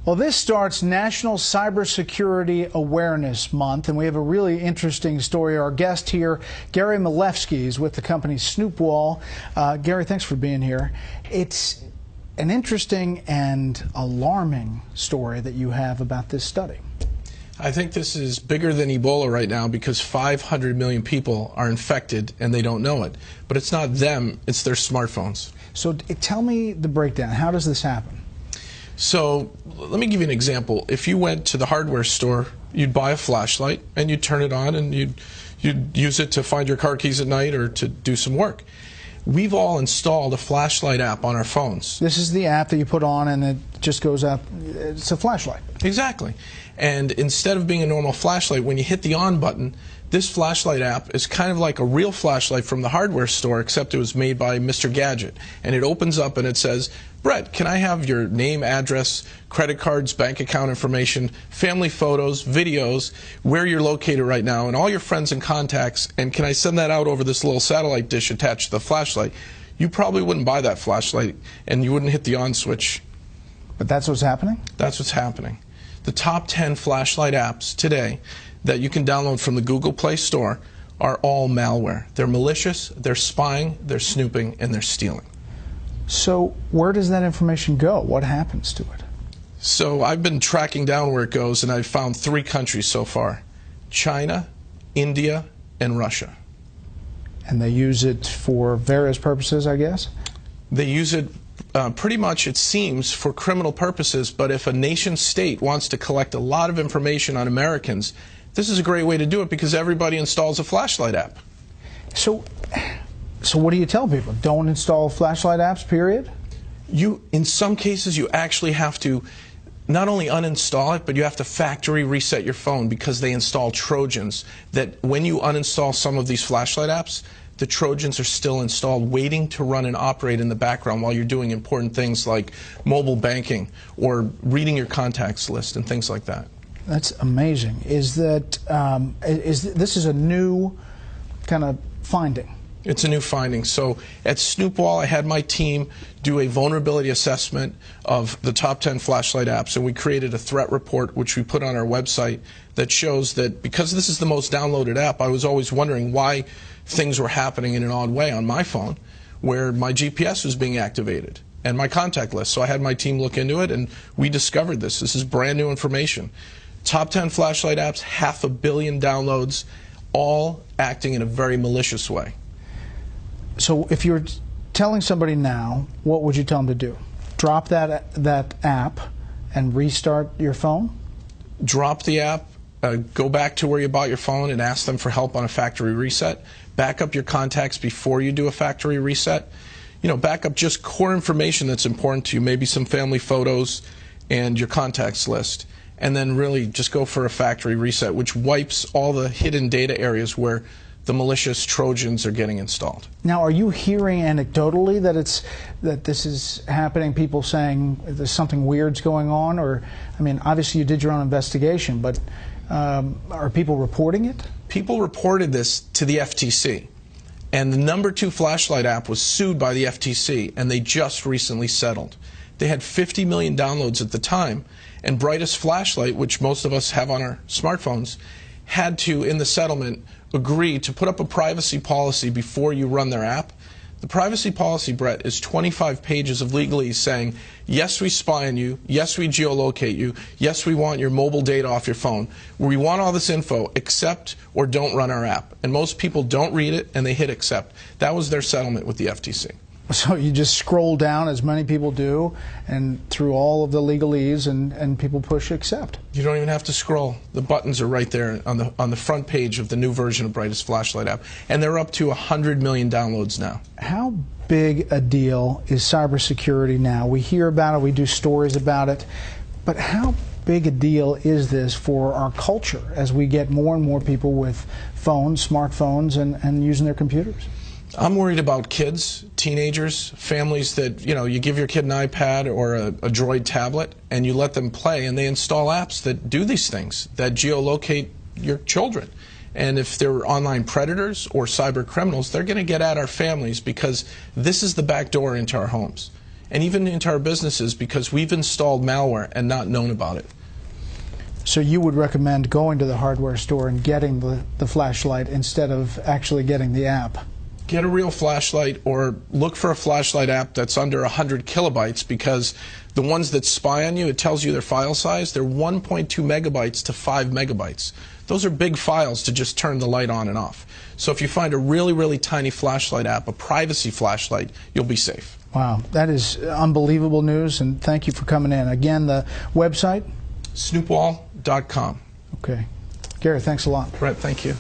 Well, this starts National Cybersecurity Awareness Month, and we have a really interesting story. Our guest here, Gary Milewski, is with the company Snoopwall. Gary, thanks for being here. It's an interesting and alarming story that you have about this study. I think this is bigger than Ebola right now because 500 million people are infected and they don't know it. But it's not them, it's their smartphones. So tell me the breakdown. How does this happen? So let me give you an example. If you went to the hardware store, you'd buy a flashlight and you'd turn it on and you'd use it to find your car keys at night or to do some work. We've all installed a flashlight app on our phones. This is the app that you put on and it just goes up. It's a flashlight. Exactly. And instead of being a normal flashlight, when you hit the on button, this flashlight app is kind of like a real flashlight from the hardware store, except it was made by Mr. Gadget. And it opens up and it says, Brett, can I have your name, address, credit cards, bank account information, family photos, videos, where you're located right now, and all your friends and contacts, and can I send that out over this little satellite dish attached to the flashlight? You probably wouldn't buy that flashlight, and you wouldn't hit the on switch. But that's what's happening? That's what's happening. The top 10 flashlight apps today that you can download from the Google Play Store are all malware. They're malicious, they're spying, they're snooping, and they're stealing. So where does that information go? What happens to it? So I've been tracking down where it goes, and I've found 3 countries so far: China, India, and Russia. And they use it for various purposes, I guess? They use it pretty much, it seems, for criminal purposes, but if a nation state wants to collect a lot of information on Americans, this is a great way to do it because everybody installs a flashlight app. So what do you tell people? Don't install flashlight apps, period? In some cases, you actually have to not only uninstall it, but you have to factory reset your phone because they install Trojans that when you uninstall some of these flashlight apps, the Trojans are still installed waiting to run and operate in the background while you're doing important things like mobile banking or reading your contacts list and things like that. That's amazing. This is a new kind of finding? It's a new finding. So at Snoopwall, I had my team do a vulnerability assessment of the top 10 flashlight apps, and we created a threat report, which we put on our website, that shows that because this is the most downloaded app, I was always wondering why things were happening in an odd way on my phone, where my GPS was being activated and my contact list. So I had my team look into it, and we discovered this. This is brand new information. Top 10 flashlight apps, 500 million downloads, all acting in a very malicious way. So if you're telling somebody now, what would you tell them to do? Drop that app and restart your phone? Drop the app, go back to where you bought your phone and ask them for help on a factory reset. Back up your contacts before you do a factory reset. You know, back up just core information that's important to you, maybe some family photos and your contacts list. And then really just go for a factory reset, which wipes all the hidden data areas where the malicious Trojans are getting installed. Now, are you hearing anecdotally that this is happening? People saying there's something weird's going on, or I mean, obviously you did your own investigation, but are people reporting it? People reported this to the FTC, and the #2 flashlight app was sued by the FTC, and they just recently settled. They had 50 million downloads at the time, and Brightest Flashlight, which most of us have on our smartphones, had to, in the settlement, agree to put up a privacy policy before you run their app. The privacy policy, Brett, is 25 pages of legalese saying, yes, we spy on you, yes, we geolocate you, yes, we want your mobile data off your phone. We want all this info, accept or don't run our app. And most people don't read it and they hit accept. That was their settlement with the FTC. So you just scroll down, as many people do, and through all of the legalese, and people push accept. You don't even have to scroll. The buttons are right there on the front page of the new version of Brightest Flashlight app, and they're up to 100 million downloads now. How big a deal is cybersecurity now? We hear about it, we do stories about it, but how big a deal is this for our culture as we get more and more people with phones, smartphones, and using their computers? I'm worried about kids, teenagers, families that, you give your kid an iPad or a Droid tablet and you let them play and they install apps that do these things, that geolocate your children. And if they're online predators or cyber criminals, they're going to get at our families because this is the back door into our homes. and even into our businesses because we've installed malware and not known about it. So you would recommend going to the hardware store and getting the flashlight instead of actually getting the app? Get a real flashlight, or look for a flashlight app that's under 100 kilobytes, because the ones that spy on you, it tells you their file size, they're 1.2 megabytes to 5 megabytes. Those are big files to just turn the light on and off. So if you find a really, really tiny flashlight app, a privacy flashlight, you'll be safe. Wow, that is unbelievable news, and thank you for coming in. Again, the website? Snoopwall.com. Okay. Gary, thanks a lot. Brett, thank you.